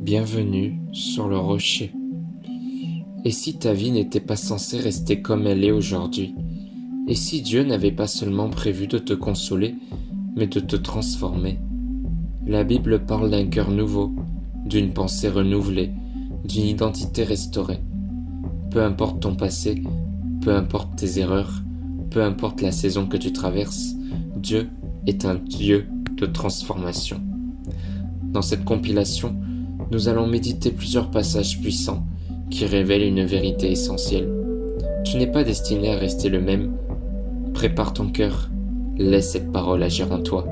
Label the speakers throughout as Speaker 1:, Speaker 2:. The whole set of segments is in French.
Speaker 1: Bienvenue sur le rocher. Et si ta vie n'était pas censée rester comme elle est aujourd'hui? Et si Dieu n'avait pas seulement prévu de te consoler, mais de te transformer? La Bible parle d'un cœur nouveau, d'une pensée renouvelée, d'une identité restaurée. Peu importe ton passé, peu importe tes erreurs, peu importe la saison que tu traverses, Dieu est un Dieu de transformation. Dans cette compilation, nous allons méditer plusieurs passages puissants qui révèlent une vérité essentielle. Tu n'es pas destiné à rester le même. Prépare ton cœur, laisse cette parole agir en toi.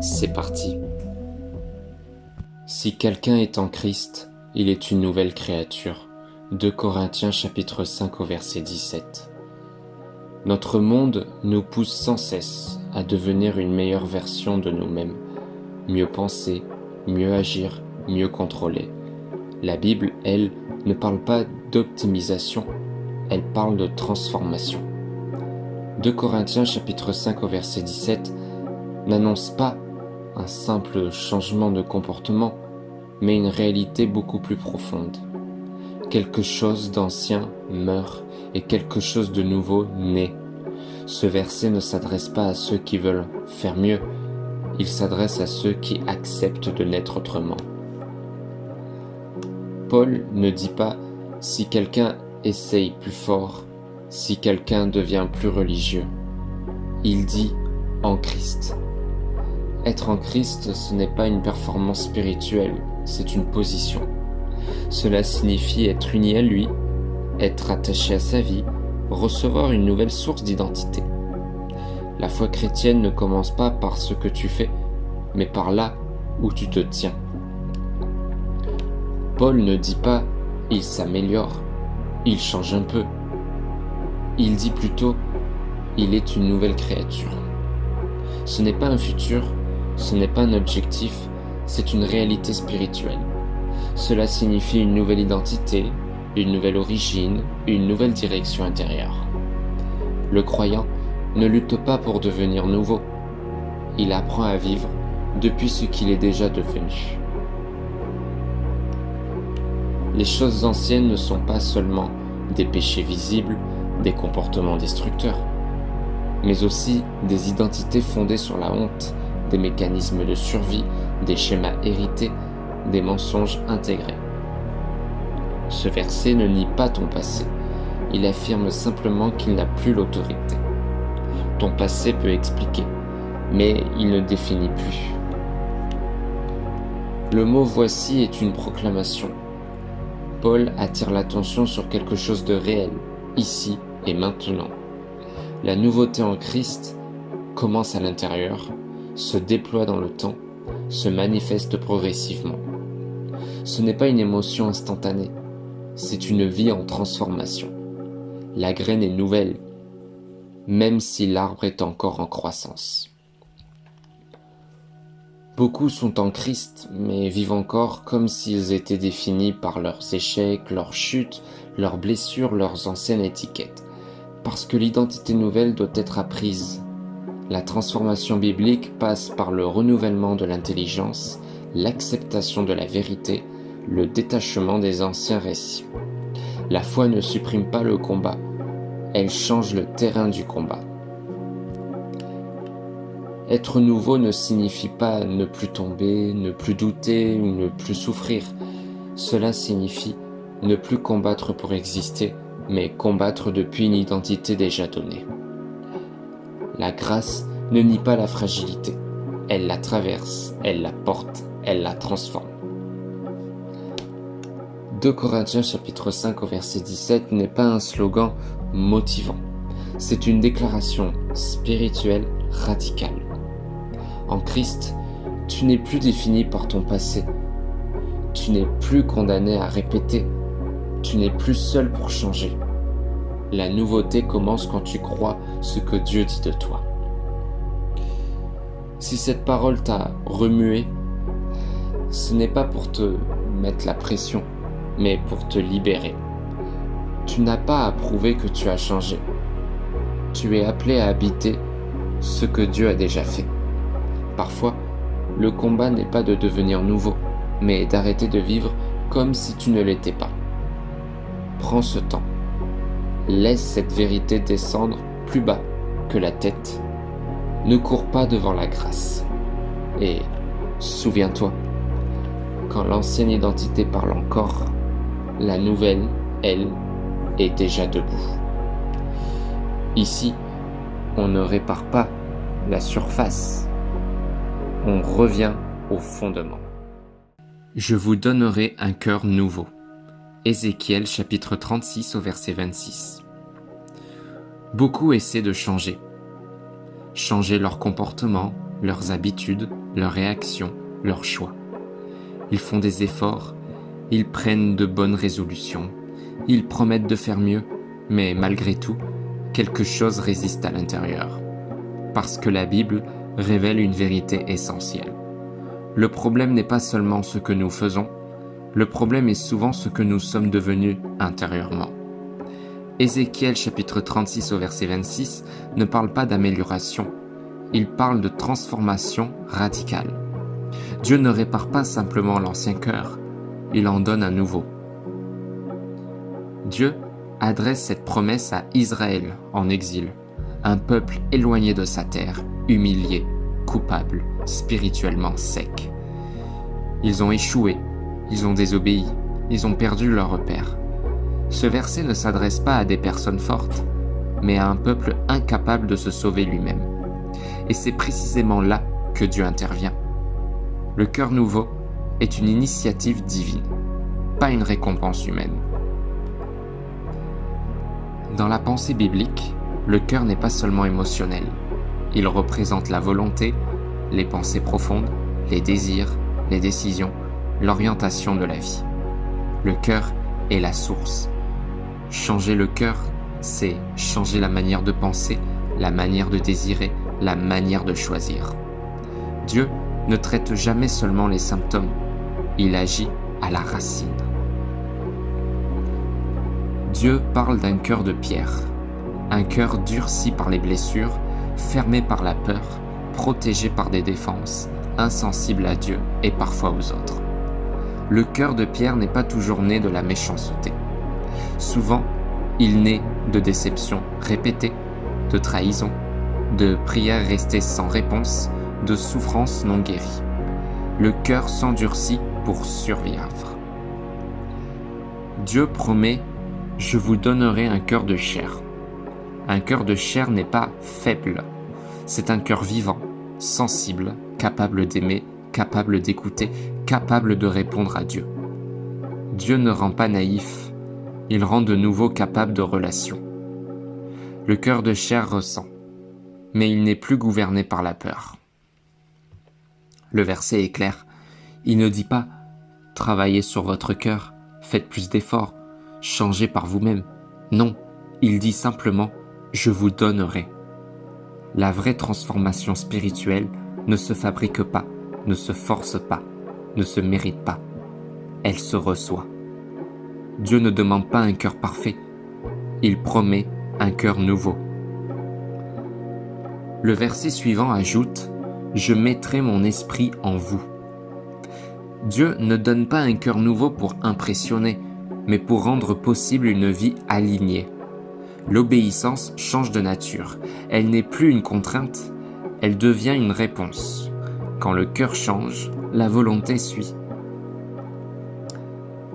Speaker 1: C'est parti. Si quelqu'un est en Christ, il est une nouvelle créature. 2 Corinthiens chapitre 5 au verset 17. Notre monde nous pousse sans cesse à devenir une meilleure version de nous-mêmes. Mieux penser, mieux agir, mieux contrôler. La Bible, elle, ne parle pas d'optimisation, elle parle de transformation. 2 Corinthiens chapitre 5 au verset 17 n'annonce pas un simple changement de comportement, mais une réalité beaucoup plus profonde. Quelque chose d'ancien meurt et quelque chose de nouveau naît. Ce verset ne s'adresse pas à ceux qui veulent faire mieux, il s'adresse à ceux qui acceptent de naître autrement. Paul ne dit pas « si quelqu'un essaye plus fort, si quelqu'un devient plus religieux ». Il dit « en Christ ». Être en Christ, ce n'est pas une performance spirituelle, c'est une position. Cela signifie être uni à lui, être attaché à sa vie, recevoir une nouvelle source d'identité. La foi chrétienne ne commence pas par ce que tu fais, mais par là où tu te tiens. Paul ne dit pas « il s'améliore », il change un peu. Il dit plutôt « il est une nouvelle créature ». Ce n'est pas un futur, ce n'est pas un objectif, c'est une réalité spirituelle. Cela signifie une nouvelle identité, une nouvelle origine, une nouvelle direction intérieure. Le croyant ne lutte pas pour devenir nouveau, il apprend à vivre depuis ce qu'il est déjà devenu. Les choses anciennes ne sont pas seulement des péchés visibles, des comportements destructeurs, mais aussi des identités fondées sur la honte, des mécanismes de survie, des schémas hérités, des mensonges intégrés. Ce verset ne nie pas ton passé, il affirme simplement qu'il n'a plus l'autorité. Ton passé peut expliquer, mais il ne définit plus. Le mot « voici » est une proclamation. Paul attire l'attention sur quelque chose de réel, ici et maintenant. La nouveauté en Christ commence à l'intérieur, se déploie dans le temps, se manifeste progressivement. Ce n'est pas une émotion instantanée, c'est une vie en transformation. La graine est nouvelle, même si l'arbre est encore en croissance. Beaucoup sont en Christ, mais vivent encore comme s'ils étaient définis par leurs échecs, leurs chutes, leurs blessures, leurs anciennes étiquettes. Parce que l'identité nouvelle doit être apprise. La transformation biblique passe par le renouvellement de l'intelligence, l'acceptation de la vérité, le détachement des anciens récits. La foi ne supprime pas le combat, elle change le terrain du combat. Être nouveau ne signifie pas ne plus tomber, ne plus douter ou ne plus souffrir. Cela signifie ne plus combattre pour exister, mais combattre depuis une identité déjà donnée. La grâce ne nie pas la fragilité. Elle la traverse, elle la porte, elle la transforme. 2 Corinthiens chapitre 5 au verset 17 n'est pas un slogan motivant. C'est une déclaration spirituelle radicale. En Christ, tu n'es plus défini par ton passé. Tu n'es plus condamné à répéter. Tu n'es plus seul pour changer. La nouveauté commence quand tu crois ce que Dieu dit de toi. Si cette parole t'a remué, ce n'est pas pour te mettre la pression, mais pour te libérer. Tu n'as pas à prouver que tu as changé. Tu es appelé à habiter ce que Dieu a déjà fait. Parfois, le combat n'est pas de devenir nouveau, mais d'arrêter de vivre comme si tu ne l'étais pas. Prends ce temps. Laisse cette vérité descendre plus bas que la tête. Ne cours pas devant la grâce. Et souviens-toi, quand l'ancienne identité parle encore, la nouvelle, elle, est déjà debout. Ici, on ne répare pas la surface. On revient au fondement. Je vous donnerai un cœur nouveau. Ézéchiel chapitre 36 au verset 26. Beaucoup essaient de changer leur comportement, leurs habitudes, leurs réactions, leurs choix. Ils font des efforts, ils prennent de bonnes résolutions, ils promettent de faire mieux, mais malgré tout, quelque chose résiste à l'intérieur. Parce que la Bible révèle une vérité essentielle. Le problème n'est pas seulement ce que nous faisons, le problème est souvent ce que nous sommes devenus intérieurement. Ézéchiel chapitre 36 au verset 26 ne parle pas d'amélioration, il parle de transformation radicale. Dieu ne répare pas simplement l'ancien cœur, il en donne un nouveau. Dieu adresse cette promesse à Israël en exil, un peuple éloigné de sa terre, humilié, coupable, spirituellement sec. Ils ont échoué, ils ont désobéi, ils ont perdu leur repère. Ce verset ne s'adresse pas à des personnes fortes, mais à un peuple incapable de se sauver lui-même. Et c'est précisément là que Dieu intervient. Le cœur nouveau est une initiative divine, pas une récompense humaine. Dans la pensée biblique, le cœur n'est pas seulement émotionnel. Il représente la volonté, les pensées profondes, les désirs, les décisions, l'orientation de la vie. Le cœur est la source. Changer le cœur, c'est changer la manière de penser, la manière de désirer, la manière de choisir. Dieu ne traite jamais seulement les symptômes, il agit à la racine. Dieu parle d'un cœur de pierre, un cœur durci par les blessures, fermé par la peur, protégé par des défenses, insensible à Dieu et parfois aux autres. Le cœur de pierre n'est pas toujours né de la méchanceté. Souvent, il naît de déceptions répétées, de trahisons, de prières restées sans réponse, de souffrances non guéries. Le cœur s'endurcit pour survivre. Dieu promet « Je vous donnerai un cœur de chair ». Un cœur de chair n'est pas faible, c'est un cœur vivant, sensible, capable d'aimer, capable d'écouter, capable de répondre à Dieu. Dieu ne rend pas naïf, il rend de nouveau capable de relation. Le cœur de chair ressent, mais il n'est plus gouverné par la peur. Le verset est clair, il ne dit pas « Travaillez sur votre cœur, faites plus d'efforts, changez par vous-même ». Non, il dit simplement « Je vous donnerai ». La vraie transformation spirituelle ne se fabrique pas, ne se force pas, ne se mérite pas. Elle se reçoit. Dieu ne demande pas un cœur parfait, il promet un cœur nouveau. Le verset suivant ajoute « Je mettrai mon esprit en vous ». Dieu ne donne pas un cœur nouveau pour impressionner, mais pour rendre possible une vie alignée. L'obéissance change de nature. Elle n'est plus une contrainte, elle devient une réponse. Quand le cœur change, la volonté suit.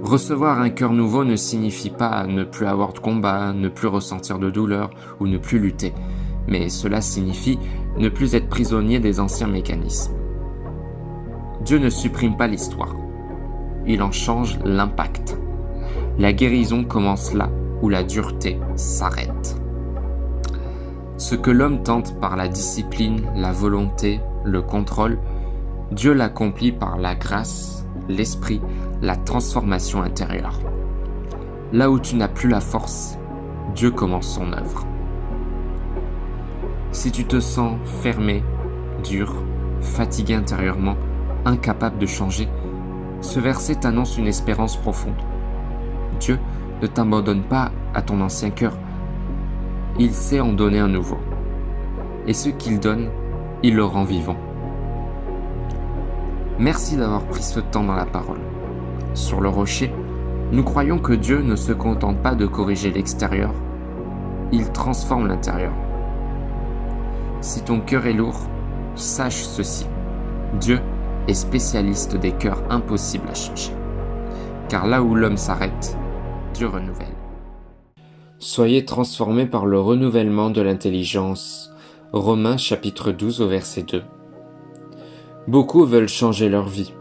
Speaker 1: Recevoir un cœur nouveau ne signifie pas ne plus avoir de combat, ne plus ressentir de douleur ou ne plus lutter, mais cela signifie ne plus être prisonnier des anciens mécanismes. Dieu ne supprime pas l'histoire, il en change l'impact. La guérison commence là où la dureté s'arrête. Ce que l'homme tente par la discipline, la volonté, le contrôle, Dieu l'accomplit par la grâce, l'esprit, la transformation intérieure. Là où tu n'as plus la force, Dieu commence son œuvre. Si tu te sens fermé, dur, fatigué intérieurement, incapable de changer, ce verset t'annonce une espérance profonde. Dieu ne t'abandonne pas à ton ancien cœur. Il sait en donner un nouveau. Et ce qu'il donne, il le rend vivant. Merci d'avoir pris ce temps dans la parole. sur le rocher, nous croyons que Dieu ne se contente pas de corriger l'extérieur, il transforme l'intérieur. Si ton cœur est lourd, sache ceci, Dieu est spécialiste des cœurs impossibles à changer. Car là où l'homme s'arrête, Dieu renouvelle. Soyez transformés par le renouvellement de l'intelligence. Romains chapitre 12 au verset 2. Beaucoup veulent changer leur vie,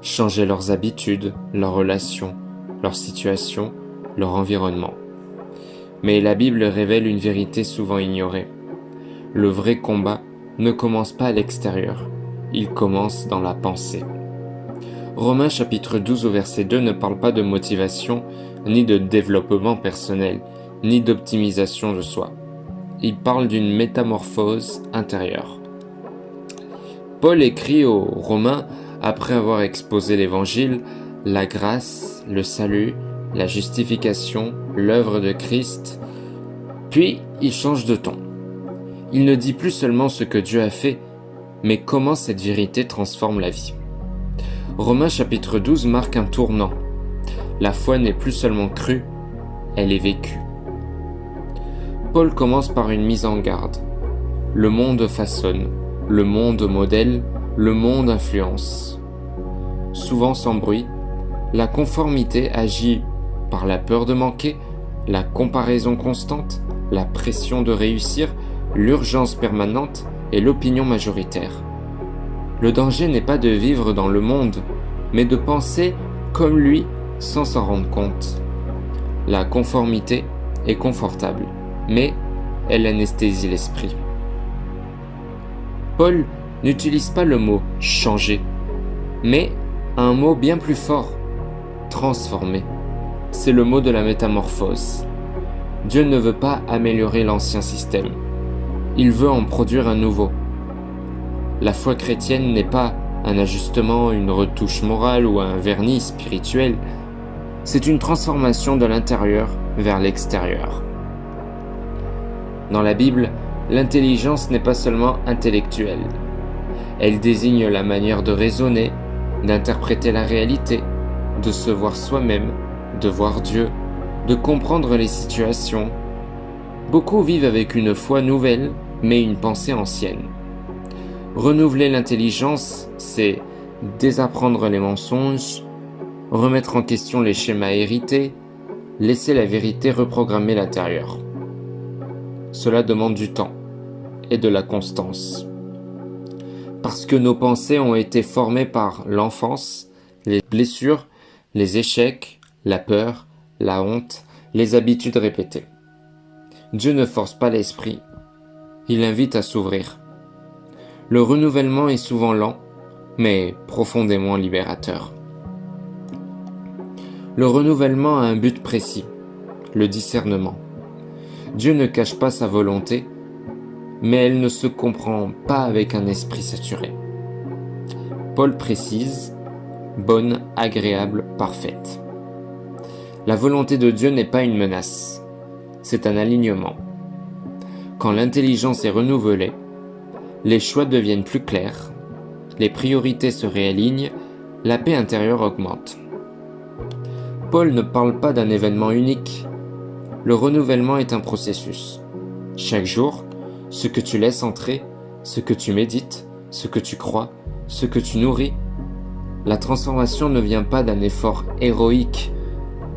Speaker 1: changer leurs habitudes, leurs relations, leur situation, leur environnement. Mais la Bible révèle une vérité souvent ignorée. Le vrai combat ne commence pas à l'extérieur, il commence dans la pensée. Romains chapitre 12 au verset 2 ne parle pas de motivation, ni de développement personnel, ni d'optimisation de soi. Il parle d'une métamorphose intérieure. Paul écrit aux Romains après avoir exposé l'Évangile, la grâce, le salut, la justification, l'œuvre de Christ. Puis il change de ton. Il ne dit plus seulement ce que Dieu a fait, mais comment cette vérité transforme la vie. Romains chapitre 12 marque un tournant. La foi n'est plus seulement crue, elle est vécue. Paul commence par une mise en garde. Le monde façonne, le monde modèle, le monde influence. Souvent sans bruit, la conformité agit par la peur de manquer, la comparaison constante, la pression de réussir, l'urgence permanente et l'opinion majoritaire. Le danger n'est pas de vivre dans le monde, mais de penser comme lui sans s'en rendre compte. La conformité est confortable, mais elle anesthésie l'esprit. Paul n'utilise pas le mot « changer », mais un mot bien plus fort, « transformer ». C'est le mot de la métamorphose. Dieu ne veut pas améliorer l'ancien système. Il veut en produire un nouveau. La foi chrétienne n'est pas un ajustement, une retouche morale ou un vernis spirituel. C'est une transformation de l'intérieur vers l'extérieur. Dans la Bible, l'intelligence n'est pas seulement intellectuelle. Elle désigne la manière de raisonner, d'interpréter la réalité, de se voir soi-même, de voir Dieu, de comprendre les situations. Beaucoup vivent avec une foi nouvelle, mais une pensée ancienne. Renouveler l'intelligence, c'est désapprendre les mensonges, remettre en question les schémas hérités, laisser la vérité reprogrammer l'intérieur. Cela demande du temps et de la constance. Parce que nos pensées ont été formées par l'enfance, les blessures, les échecs, la peur, la honte, les habitudes répétées. Dieu ne force pas l'esprit, il invite à s'ouvrir. Le renouvellement est souvent lent, mais profondément libérateur. Le renouvellement a un but précis, le discernement. Dieu ne cache pas sa volonté, mais elle ne se comprend pas avec un esprit saturé. Paul précise, bonne, agréable, parfaite. La volonté de Dieu n'est pas une menace, c'est un alignement. Quand l'intelligence est renouvelée, les choix deviennent plus clairs, les priorités se réalignent, la paix intérieure augmente. Paul ne parle pas d'un événement unique. Le renouvellement est un processus. Chaque jour, ce que tu laisses entrer, ce que tu médites, ce que tu crois, ce que tu nourris, la transformation ne vient pas d'un effort héroïque,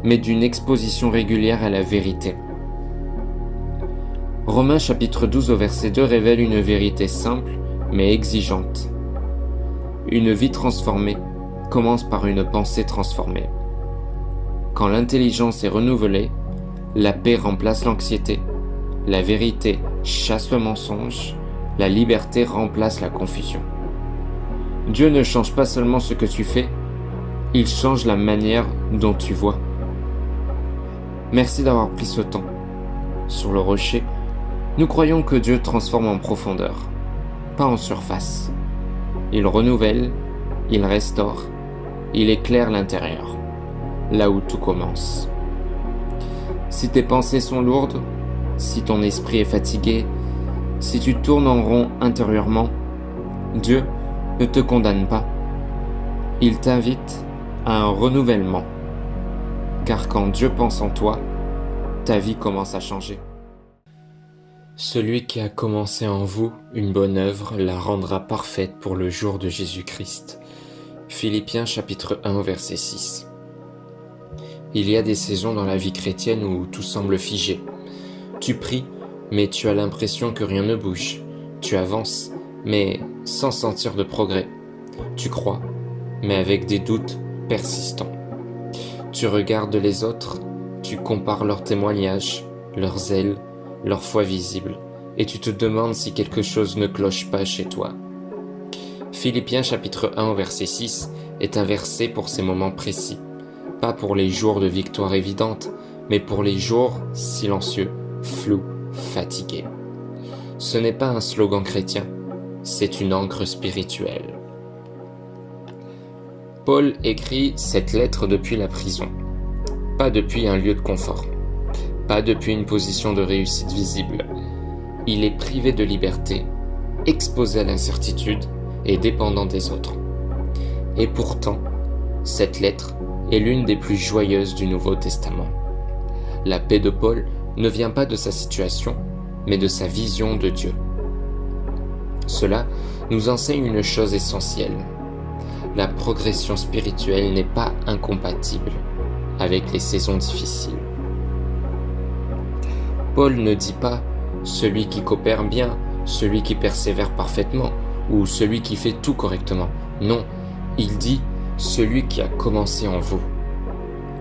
Speaker 1: mais d'une exposition régulière à la vérité. Romains chapitre 12 au verset 2 révèle une vérité simple mais exigeante. Une vie transformée commence par une pensée transformée. Quand l'intelligence est renouvelée, la paix remplace l'anxiété, la vérité chasse le mensonge, la liberté remplace la confusion. Dieu ne change pas seulement ce que tu fais, il change la manière dont tu vois. Merci d'avoir pris ce temps. Sur le rocher, nous croyons que Dieu transforme en profondeur, pas en surface. Il renouvelle, il restaure, il éclaire l'intérieur, là où tout commence. Si tes pensées sont lourdes, si ton esprit est fatigué, si tu tournes en rond intérieurement, Dieu ne te condamne pas. Il t'invite à un renouvellement. Car quand Dieu pense en toi, ta vie commence à changer. Celui qui a commencé en vous une bonne œuvre la rendra parfaite pour le jour de Jésus-Christ. Philippiens chapitre 1 verset 6. Il y a des saisons dans la vie chrétienne où tout semble figé. Tu pries, mais tu as l'impression que rien ne bouge. Tu avances, mais sans sentir de progrès. Tu crois, mais avec des doutes persistants. Tu regardes les autres, tu compares leurs témoignages, leurs zèle, leur foi visible, et tu te demandes si quelque chose ne cloche pas chez toi. Philippiens chapitre 1 verset 6 est un verset pour ces moments précis, pas pour les jours de victoire évidente, mais pour les jours silencieux, flous, fatigués. Ce n'est pas un slogan chrétien, c'est une encre spirituelle. Paul écrit cette lettre depuis la prison, pas depuis un lieu de confort, pas depuis une position de réussite visible. Il est privé de liberté, exposé à l'incertitude et dépendant des autres. Et pourtant, cette lettre est l'une des plus joyeuses du Nouveau Testament. La paix de Paul ne vient pas de sa situation, mais de sa vision de Dieu. Cela nous enseigne une chose essentielle. La progression spirituelle n'est pas incompatible avec les saisons difficiles. Paul ne dit pas « celui qui coopère bien, celui qui persévère parfaitement » ou « celui qui fait tout correctement ». Non, il dit « celui qui a commencé en vous ».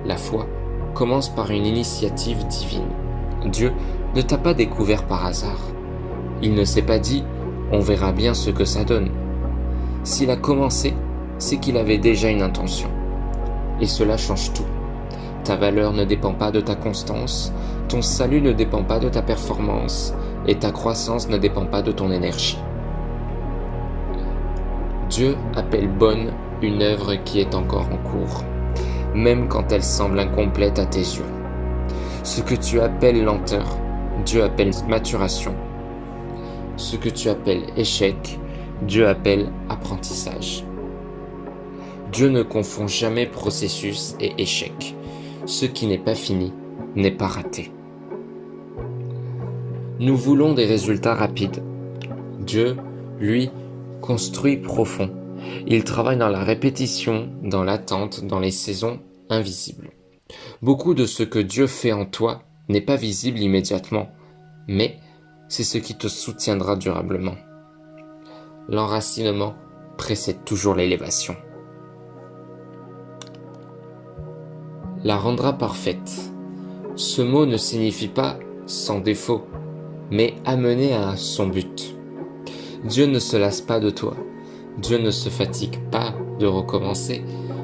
Speaker 1: La foi commence par une initiative divine. Dieu ne t'a pas découvert par hasard. Il ne s'est pas dit « on verra bien ce que ça donne ». S'il a commencé, c'est qu'il avait déjà une intention. Et cela change tout. Ta valeur ne dépend pas de ta constance, ton salut ne dépend pas de ta performance, et ta croissance ne dépend pas de ton énergie. Dieu appelle bonne une œuvre qui est encore en cours, même quand elle semble incomplète à tes yeux. Ce que tu appelles lenteur, Dieu appelle maturation. Ce que tu appelles échec, Dieu appelle apprentissage. Dieu ne confond jamais processus et échec. Ce qui n'est pas fini n'est pas raté. Nous voulons des résultats rapides. Dieu, lui, construit profond. Il travaille dans la répétition, dans l'attente, dans les saisons invisibles. Beaucoup de ce que Dieu fait en toi n'est pas visible immédiatement, mais c'est ce qui te soutiendra durablement. L'enracinement précède toujours l'élévation. La rendra parfaite. Ce mot ne signifie pas sans défaut, mais amené à son but. Dieu ne se lasse pas de toi. Dieu ne se fatigue pas de recommencer.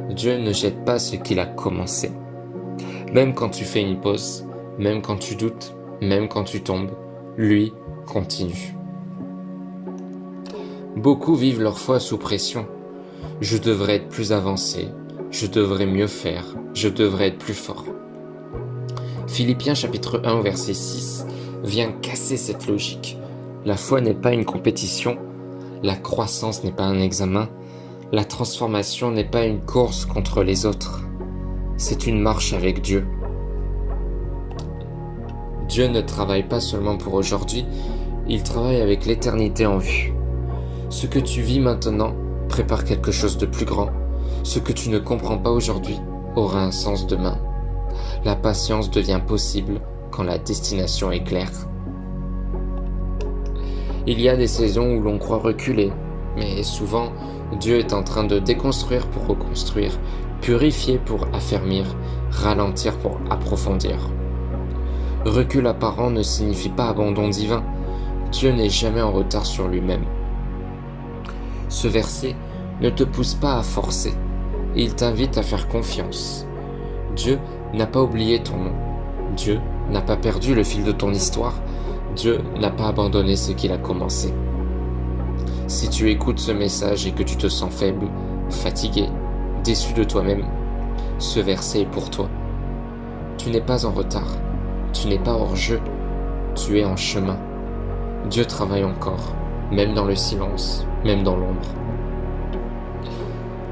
Speaker 1: Dieu ne jette pas ce qu'il a commencé. Même quand tu fais une pause, même quand tu doutes, même quand tu tombes, lui continue. Beaucoup vivent leur foi sous pression. Je devrais être plus avancé. Je devrais mieux faire, je devrais être plus fort. Philippiens chapitre 1 verset 6 vient casser cette logique. La foi n'est pas une compétition, la croissance n'est pas un examen, la transformation n'est pas une course contre les autres. C'est une marche avec Dieu. Dieu ne travaille pas seulement pour aujourd'hui, il travaille avec l'éternité en vue. Ce que tu vis maintenant prépare quelque chose de plus grand. Ce que tu ne comprends pas aujourd'hui aura un sens demain. La patience devient possible quand la destination est claire. Il y a des saisons où l'on croit reculer, mais souvent, Dieu est en train de déconstruire pour reconstruire, purifier pour affermir, ralentir pour approfondir. Recul apparent ne signifie pas abandon divin. Dieu n'est jamais en retard sur lui-même. Ce verset ne te pousse pas à forcer. Il t'invite à faire confiance. Dieu n'a pas oublié ton nom. Dieu n'a pas perdu le fil de ton histoire. Dieu n'a pas abandonné ce qu'il a commencé. Si tu écoutes ce message et que tu te sens faible, fatigué, déçu de toi-même, ce verset est pour toi. Tu n'es pas en retard. Tu n'es pas hors jeu. Tu es en chemin. Dieu travaille encore, même dans le silence, même dans l'ombre.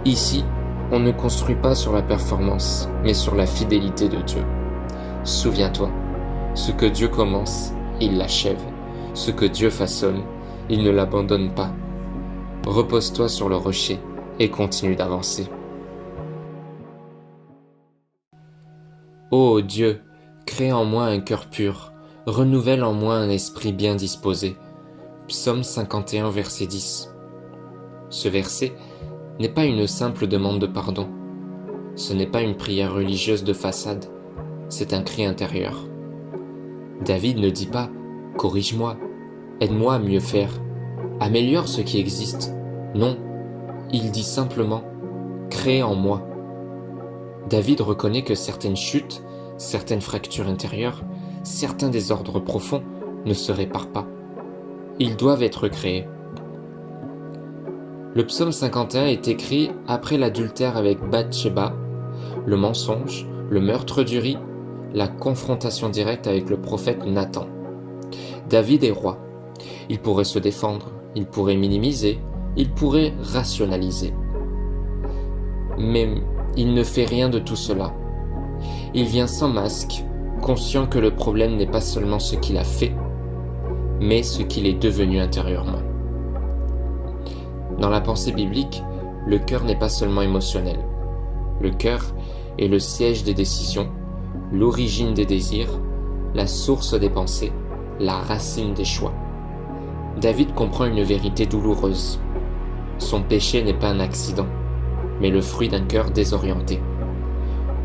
Speaker 1: Ici, On ne construit pas sur la performance, mais sur la fidélité de Dieu. Souviens-toi, ce que Dieu commence, il l'achève. Ce que Dieu façonne, il ne l'abandonne pas. Repose-toi sur le rocher et continue d'avancer. Ô Dieu, crée en moi un cœur pur, renouvelle en moi un esprit bien disposé. Psaume 51, verset 10. Ce verset n'est pas une simple demande de pardon. Ce n'est pas une prière religieuse de façade, c'est un cri intérieur. David ne dit pas « corrige-moi, aide-moi à mieux faire, améliore ce qui existe ». Non, il dit simplement « crée en moi ». David reconnaît que certaines chutes, certaines fractures intérieures, certains désordres profonds ne se réparent pas. Ils doivent être créés. Le psaume 51 est écrit après l'adultère avec Bathsheba, le mensonge, le meurtre d'Uri, la confrontation directe avec le prophète Nathan. David est roi. Il pourrait se défendre, il pourrait minimiser, il pourrait rationaliser. Mais il ne fait rien de tout cela. Il vient sans masque, conscient que le problème n'est pas seulement ce qu'il a fait, mais ce qu'il est devenu intérieurement. Dans la pensée biblique, le cœur n'est pas seulement émotionnel. Le cœur est le siège des décisions, l'origine des désirs, la source des pensées, la racine des choix. David comprend une vérité douloureuse. Son péché n'est pas un accident, mais le fruit d'un cœur désorienté.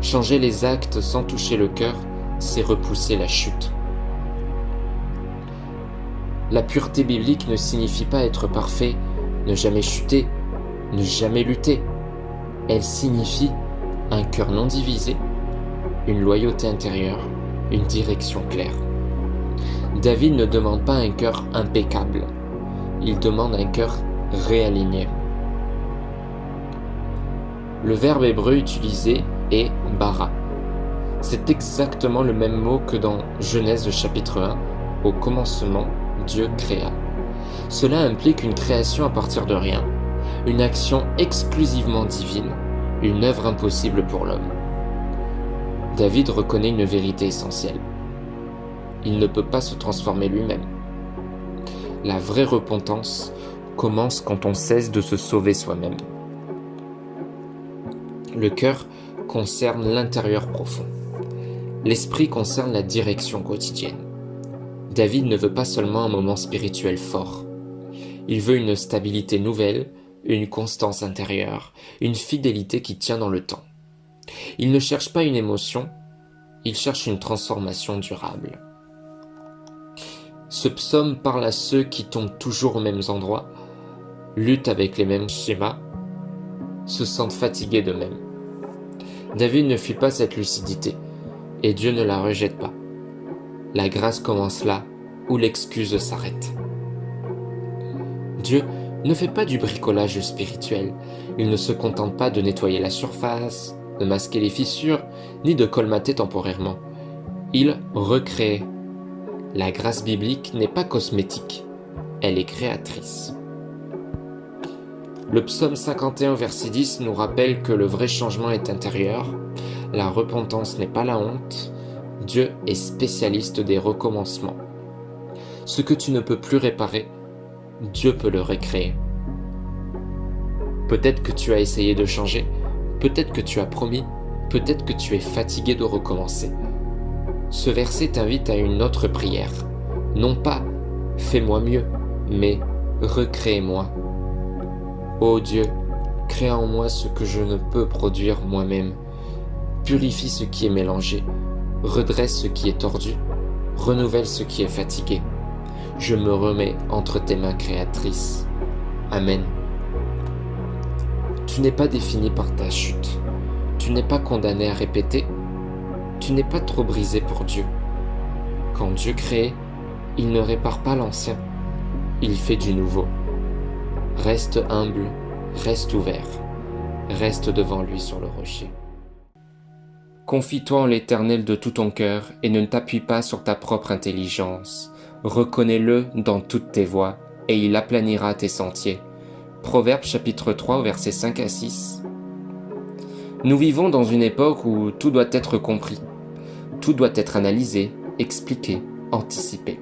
Speaker 1: Changer les actes sans toucher le cœur, c'est repousser la chute. La pureté biblique ne signifie pas être parfait, ne jamais chuter, ne jamais lutter. Elle signifie un cœur non divisé, une loyauté intérieure, une direction claire. David ne demande pas un cœur impeccable, il demande un cœur réaligné. Le verbe hébreu utilisé est bara. C'est exactement le même mot que dans Genèse chapitre 1, au commencement, Dieu créa. Cela implique une création à partir de rien, une action exclusivement divine, une œuvre impossible pour l'homme. David reconnaît une vérité essentielle. Il ne peut pas se transformer lui-même. La vraie repentance commence quand on cesse de se sauver soi-même. Le cœur concerne l'intérieur profond. L'esprit concerne la direction quotidienne. David ne veut pas seulement un moment spirituel fort. Il veut une stabilité nouvelle, une constance intérieure, une fidélité qui tient dans le temps. Il ne cherche pas une émotion, il cherche une transformation durable. Ce psaume parle à ceux qui tombent toujours aux mêmes endroits, luttent avec les mêmes schémas, se sentent fatigués d'eux-mêmes. David ne fuit pas cette lucidité, et Dieu ne la rejette pas. La grâce commence là où l'excuse s'arrête. Dieu ne fait pas du bricolage spirituel. Il ne se contente pas de nettoyer la surface, de masquer les fissures, ni de colmater temporairement. Il recrée. La grâce biblique n'est pas cosmétique, elle est créatrice. Le psaume 51 verset 10 nous rappelle que le vrai changement est intérieur, la repentance n'est pas la honte, Dieu est spécialiste des recommencements. Ce que tu ne peux plus réparer, Dieu peut le recréer. Peut-être que tu as essayé de changer, peut-être que tu as promis, peut-être que tu es fatigué de recommencer. Ce verset t'invite à une autre prière. Non pas « fais-moi mieux », mais « recrée-moi ». Ô Dieu, crée en moi ce que je ne peux produire moi-même. Purifie ce qui est mélangé, redresse ce qui est tordu, renouvelle ce qui est fatigué. Je me remets entre tes mains créatrices. Amen. Tu n'es pas défini par ta chute. Tu n'es pas condamné à répéter. Tu n'es pas trop brisé pour Dieu. Quand Dieu crée, il ne répare pas l'ancien. Il fait du nouveau. Reste humble, reste ouvert. Reste devant lui sur le rocher. Confie-toi en l'Éternel de tout ton cœur et ne t'appuie pas sur ta propre intelligence. Reconnais-le dans toutes tes voies et il aplanira tes sentiers. Proverbes chapitre 3 versets 5 à 6. Nous vivons dans une époque où tout doit être compris. Tout doit être analysé, expliqué, anticipé.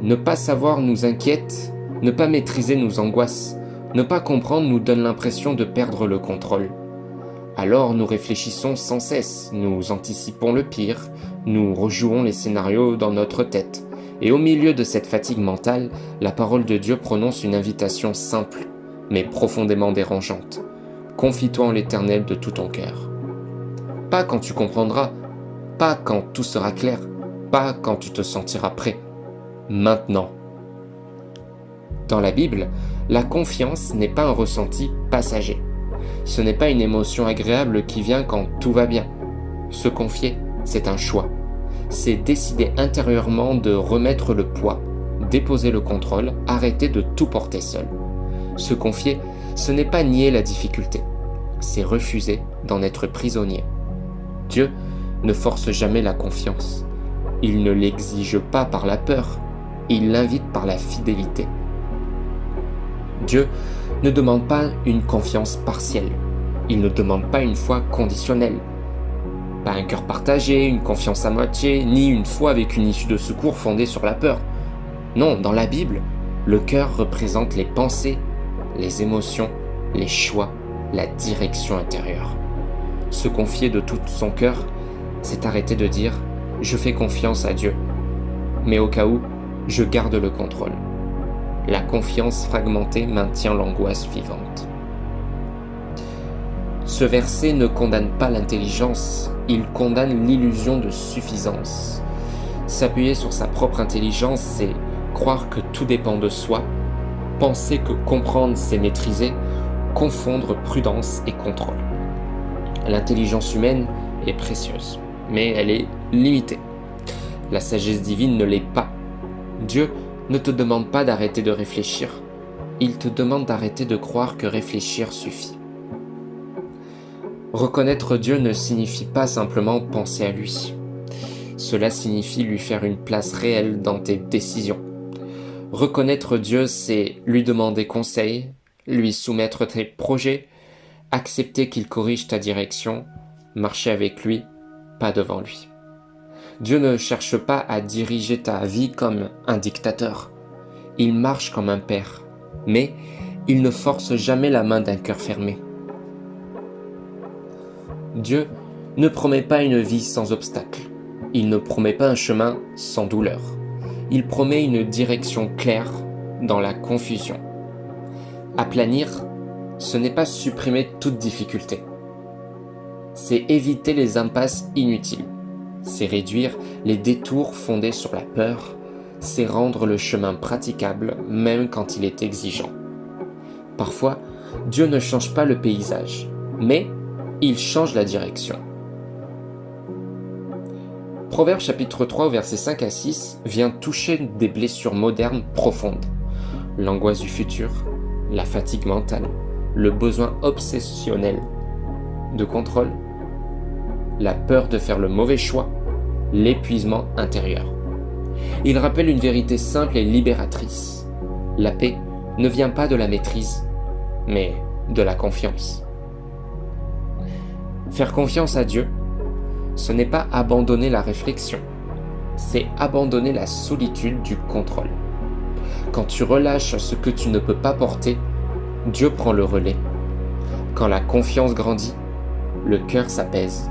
Speaker 1: Ne pas savoir nous inquiète, ne pas maîtriser nous angoisse, ne pas comprendre nous donne l'impression de perdre le contrôle. Alors nous réfléchissons sans cesse, nous anticipons le pire, nous rejouons les scénarios dans notre tête. Et au milieu de cette fatigue mentale, la parole de Dieu prononce une invitation simple, mais profondément dérangeante. Confie-toi en l'Éternel de tout ton cœur. Pas quand tu comprendras, pas quand tout sera clair, pas quand tu te sentiras prêt. Maintenant. Dans la Bible, la confiance n'est pas un ressenti passager. Ce n'est pas une émotion agréable qui vient quand tout va bien. Se confier, c'est un choix. C'est décider intérieurement de remettre le poids, déposer le contrôle, arrêter de tout porter seul. Se confier, ce n'est pas nier la difficulté, c'est refuser d'en être prisonnier. Dieu ne force jamais la confiance. Il ne l'exige pas par la peur, il l'invite par la fidélité. Dieu ne demande pas une confiance partielle, il ne demande pas une foi conditionnelle. Pas un cœur partagé, une confiance à moitié, ni une foi avec une issue de secours fondée sur la peur. Non, dans la Bible, le cœur représente les pensées, les émotions, les choix, la direction intérieure. Se confier de tout son cœur, c'est arrêter de dire « je fais confiance à Dieu », mais au cas où, je garde le contrôle. La confiance fragmentée maintient l'angoisse vivante. Ce verset ne condamne pas l'intelligence, il condamne l'illusion de suffisance. S'appuyer sur sa propre intelligence, c'est croire que tout dépend de soi, penser que comprendre, c'est maîtriser, confondre prudence et contrôle. L'intelligence humaine est précieuse, mais elle est limitée. La sagesse divine ne l'est pas. Dieu ne te demande pas d'arrêter de réfléchir, il te demande d'arrêter de croire que réfléchir suffit. Reconnaître Dieu ne signifie pas simplement penser à lui. Cela signifie lui faire une place réelle dans tes décisions. Reconnaître Dieu, c'est lui demander conseil, lui soumettre tes projets, accepter qu'il corrige ta direction, marcher avec lui, pas devant lui. Dieu ne cherche pas à diriger ta vie comme un dictateur. Il marche comme un père, mais il ne force jamais la main d'un cœur fermé. Dieu ne promet pas une vie sans obstacles. Il ne promet pas un chemin sans douleur. Il promet une direction claire dans la confusion. Aplanir, ce n'est pas supprimer toute difficulté. C'est éviter les impasses inutiles. C'est réduire les détours fondés sur la peur. C'est rendre le chemin praticable même quand il est exigeant. Parfois, Dieu ne change pas le paysage, mais il change la direction. Proverbe chapitre 3, versets 5 à 6 vient toucher des blessures modernes profondes. L'angoisse du futur, la fatigue mentale, le besoin obsessionnel de contrôle, la peur de faire le mauvais choix, l'épuisement intérieur. Il rappelle une vérité simple et libératrice. La paix ne vient pas de la maîtrise, mais de la confiance. Faire confiance à Dieu, ce n'est pas abandonner la réflexion, c'est abandonner la solitude du contrôle. Quand tu relâches ce que tu ne peux pas porter, Dieu prend le relais. Quand la confiance grandit, le cœur s'apaise,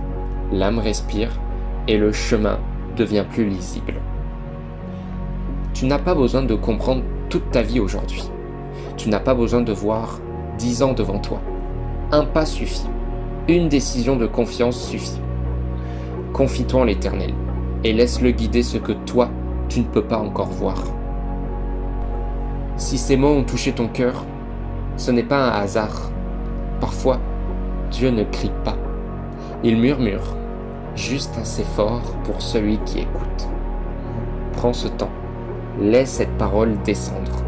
Speaker 1: l'âme respire et le chemin devient plus lisible. Tu n'as pas besoin de comprendre toute ta vie aujourd'hui. Tu n'as pas besoin de voir 10 ans devant toi. Un pas suffit. Une décision de confiance suffit. Confie-toi en l'Éternel et laisse-le guider ce que toi, tu ne peux pas encore voir. Si ces mots ont touché ton cœur, ce n'est pas un hasard. Parfois, Dieu ne crie pas. Il murmure, juste assez fort pour celui qui écoute. Prends ce temps. Laisse cette parole descendre.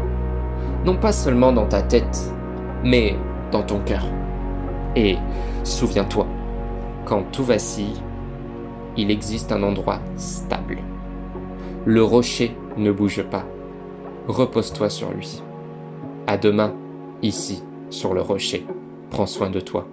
Speaker 1: Non pas seulement dans ta tête, mais dans ton cœur. Et souviens-toi, quand tout vacille, il existe un endroit stable. Le rocher ne bouge pas. Repose-toi sur lui. À demain, ici, sur le rocher. Prends soin de toi.